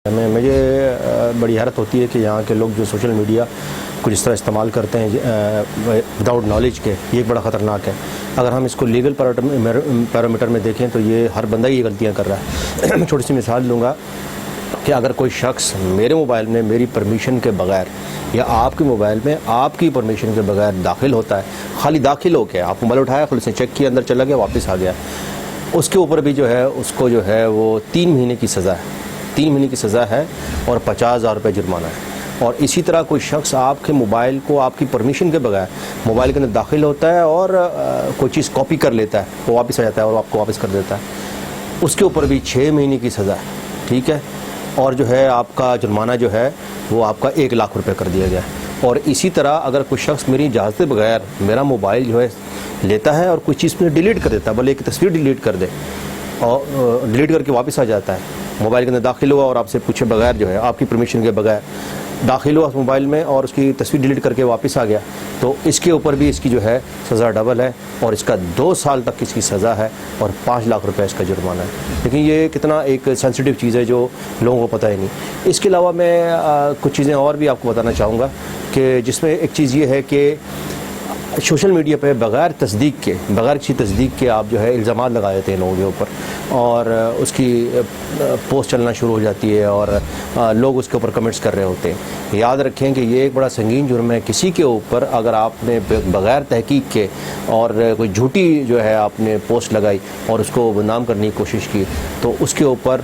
مجھے بڑی حیرت ہوتی ہے کہ یہاں کے لوگ جو سوشل میڈیا کو جس طرح استعمال کرتے ہیں وداؤٹ نالج کے، یہ ایک بڑا خطرناک ہے۔ اگر ہم اس کو لیگل پیرامیٹر میں دیکھیں تو یہ ہر بندہ یہ غلطیاں کر رہا ہے۔ میں چھوٹی سی مثال دوں گا کہ اگر کوئی شخص میرے موبائل میں میری پرمیشن کے بغیر یا آپ کے موبائل میں آپ کی پرمیشن کے بغیر داخل ہوتا ہے، خالی داخل ہو کے آپ موبائل اٹھایا، خود سے چیک کیا، اندر چلا گیا، واپس آ گیا، اس کے اوپر بھی جو ہے اس کو جو ہے وہ 3 مہینے کی سزا ہے، 3 مہینے کی سزا ہے اور 50,000 روپے جرمانہ ہے۔ اور اسی طرح کوئی شخص آپ کے موبائل کو آپ کی پرمیشن کے بغیر موبائل کے اندر داخل ہوتا ہے اور کوئی چیز کاپی کر لیتا ہے، وہ واپس آ جاتا ہے اور آپ کو واپس کر دیتا ہے، اس کے اوپر بھی 6 مہینے کی سزا ہے، ٹھیک ہے، اور جو ہے آپ کا جرمانہ جو ہے وہ آپ کا 1 لاکھ روپے کر دیا گیا ہے۔ اور اسی طرح اگر کوئی شخص میری اجازت کے بغیر میرا موبائل جو ہے لیتا ہے اور کوئی چیز میں ڈیلیٹ کر دیتا ہے، بھلے ایک تصویر ڈیلیٹ کر دے اور ڈیلیٹ کر کے واپس آ جاتا ہے، موبائل کے اندر داخل ہوا اور آپ سے پوچھے بغیر جو ہے آپ کی پرمیشن کے بغیر داخل ہوا اس موبائل میں اور اس کی تصویر ڈیلیٹ کر کے واپس آ گیا، تو اس کے اوپر بھی اس کی جو ہے سزا ڈبل ہے اور اس کا 2 سال تک اس کی سزا ہے اور 5 لاکھ روپے اس کا جرمانہ ہے۔ لیکن یہ کتنا ایک سینسٹیو چیز ہے جو لوگوں کو پتہ ہی نہیں۔ اس کے علاوہ میں کچھ چیزیں اور بھی آپ کو بتانا چاہوں گا کہ جس میں ایک چیز یہ ہے کہ سوشل میڈیا پہ بغیر کسی تصدیق کے آپ جو ہے الزامات لگا دیتے ہیں لوگوں کے اوپر اور اس کی پوسٹ چلنا شروع ہو جاتی ہے اور لوگ اس کے اوپر کمنٹس کر رہے ہوتے ہیں۔ یاد رکھیں کہ یہ ایک بڑا سنگین جرم ہے، کسی کے اوپر اگر آپ نے بغیر تحقیق کے اور کوئی جھوٹی جو ہے آپ نے پوسٹ لگائی اور اس کو بدنام کرنے کی کوشش کی تو اس کے اوپر